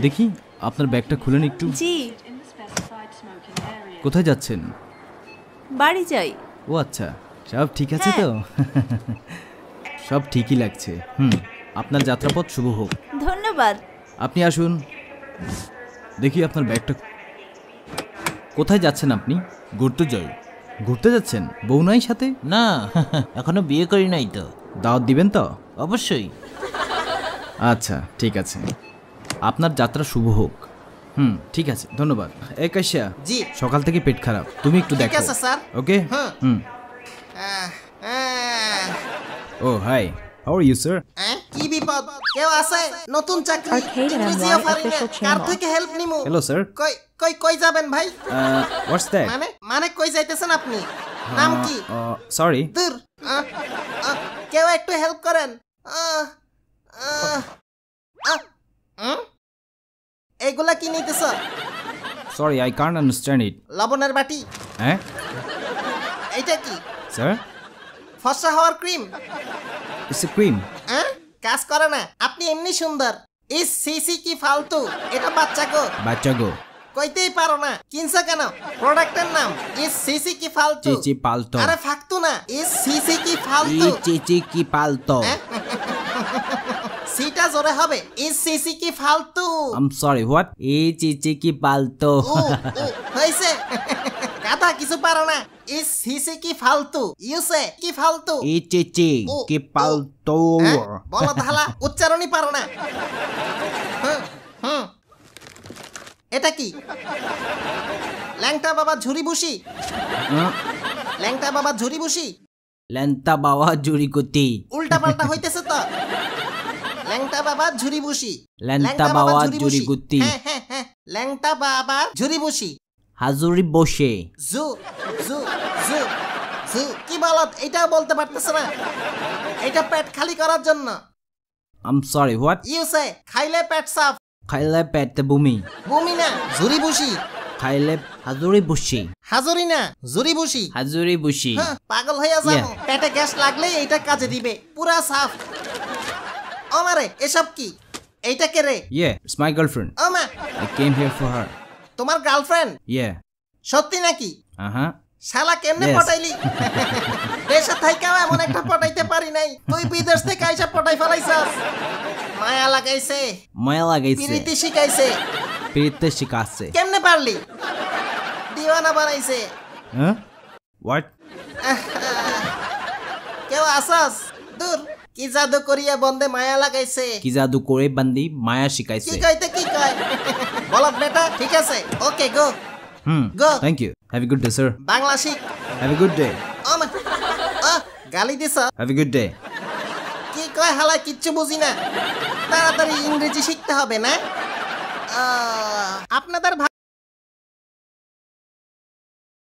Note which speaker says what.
Speaker 1: দেখি আপনার ব্যাগটা খুলেন একটু।
Speaker 2: জি।
Speaker 1: কোথায় যাচ্ছেন?
Speaker 2: বাড়ি যাই।
Speaker 1: ও আচ্ছা, সব ঠিক আছে তো? সব ঠিকই লাগছে। আপনার যাত্রাপথ শুভ হোক।
Speaker 2: ধন্যবাদ।
Speaker 1: আপনি আসুন, দেখি আপনার ব্যাগটা। কোথায় যাচ্ছেন আপনি?
Speaker 3: ঘুরতে যাই।
Speaker 1: ঘুরতে যাচ্ছেন? বউ নাই সাথে?
Speaker 3: না, এখনো বিয়ে করি নাই তো।
Speaker 1: দাওয়াত দিবেন তো?
Speaker 3: অবশ্যই।
Speaker 1: আচ্ছা ঠিক আছে, আপনার যাত্রা শুভ হোক। ঠিক আছে, ধন্যবাদ। এই কাশ্যা,
Speaker 4: জি।
Speaker 1: সকাল থেকে পেট খারাপ, তুমি একটু দেখো।
Speaker 4: ঠিক আছে sir.
Speaker 1: Okay. Oh hi, how are you sir?
Speaker 4: কি বিপদ? কেউ আছে? নতুন চাকরি, ইংরেজিও পারি না, কার থেকে হেল্প নিমু?
Speaker 1: Hello sir.
Speaker 4: কই কই কই যাবেন ভাই?
Speaker 1: What's that?
Speaker 4: মানে কই যাইতেছেন আপনি? নাম কি?
Speaker 1: সরি।
Speaker 4: দূর। কেউ একটু হেল্প করেন। এগুলা কি নিতেছ?
Speaker 1: Sorry, I can't understand it.
Speaker 4: লবণের বাটি?
Speaker 1: হ্যাঁ
Speaker 4: এইটা কি?
Speaker 1: স্যার,
Speaker 4: ফর্সা হওয়ার ক্রিম?
Speaker 1: It's a cream.
Speaker 4: কাজ করে না, আপনি এমনি সুন্দর। ইস সিসি কি ফালতু, এটা বাচ্চা গো।
Speaker 1: বাচ্চা গো
Speaker 4: কইতেই পারো না, কিনছো কেন? প্রোডাক্টের নাম ইস সিসি কি ফালতু।
Speaker 1: চিচি পালতো।
Speaker 4: আরে ফাকতু না, ইস সিসি কি ফালতু।
Speaker 1: চিচি কি পালতো।
Speaker 4: সিটা জোরে হবে, ইস সিসি কি ফালতু।
Speaker 1: I am sorry, what? চিচি কি পালতো।
Speaker 4: হইছে, কথা কিছু পারো না। ইস সিসি কি ফালতু, ইউসে কি ফালতু।
Speaker 1: চিচি কি পালতো।
Speaker 4: বলো তাহলে, উচ্চারণই পারো না। এটা কি? ল্যাংটা বাবা ঝুরি বুসি? ল্যাংটা বাবা ঝুরি বুসি?
Speaker 1: ল্যাংটা বাবা ঝুরি কুতি।
Speaker 4: উল্টা পাল্টা হইতেছে তো। ল্যাংটা বাবা ঝুরি বুসি।
Speaker 1: ল্যাংটা বাবা ঝুরি গুতি।
Speaker 4: হ্যাঁ, ল্যাংটা বাবা ঝুরি বুসি।
Speaker 1: হাজুরি বসে।
Speaker 4: জু জু জু জু কি বলত? এটাও বলতে পারতেছ না। এটা পেট খালি করার জন্য।
Speaker 1: I am sorry, what?
Speaker 4: ইউসে খাইলে পেট সাফ।
Speaker 1: খাইলে পেটে বমি।
Speaker 4: বমি না, ঝুরি বুসি।
Speaker 1: খাইলে হাজুরি বসি।
Speaker 4: হাজুরি না, ঝুরি বুসি।
Speaker 1: হাজুরি বসি।
Speaker 4: পাগল হইয়া যাবো। পেটে গ্যাস লাগলেই এইটা কাজে দিবে, পুরা সাফ। আমারে এসব কি? এইটা কে রে?
Speaker 1: It's my girlfriend.
Speaker 4: আমা,
Speaker 1: I came here for her.
Speaker 4: তোমার গার্লফ্রেন্ড?
Speaker 1: Yeah.
Speaker 4: সত্যি নাকি? শালা কেমনে
Speaker 1: Yes.
Speaker 4: পটাইলি? দেশে থাইকাও এমন একটা পটাইতে পারি নাই, তুই বিদেশ থেকে আইসা পটাই ফেলাইছাস। মায়া লাগাইছে,
Speaker 1: মায়া লাগাইছে,
Speaker 4: প্রীতি শিখাইছে,
Speaker 1: প্রীতি শিখাইছে।
Speaker 4: কেমনে পারলি? দিওয়ানা বানাইছে।
Speaker 1: What?
Speaker 4: কেউ আসাস? দূর, কি জাদু করিয়া বন্দে মায়া লাগাইছে।
Speaker 1: কি জাদু করে বান্দি মায়া শিখাইছে।
Speaker 4: কি কইতে কি কয়? বলত বেটা, ঠিক আছে, ওকে গো। Go.
Speaker 1: Thank you. Have a good day, sir.
Speaker 4: Bangla Sikh.
Speaker 1: Have a good day.
Speaker 4: গালি দিছ?
Speaker 1: Have a good day.
Speaker 4: কি কয় হালা কিচ্ছু বুঝি না। তাড়াতাড়ি ইংরেজি শিখতে হবে না? আপনাদের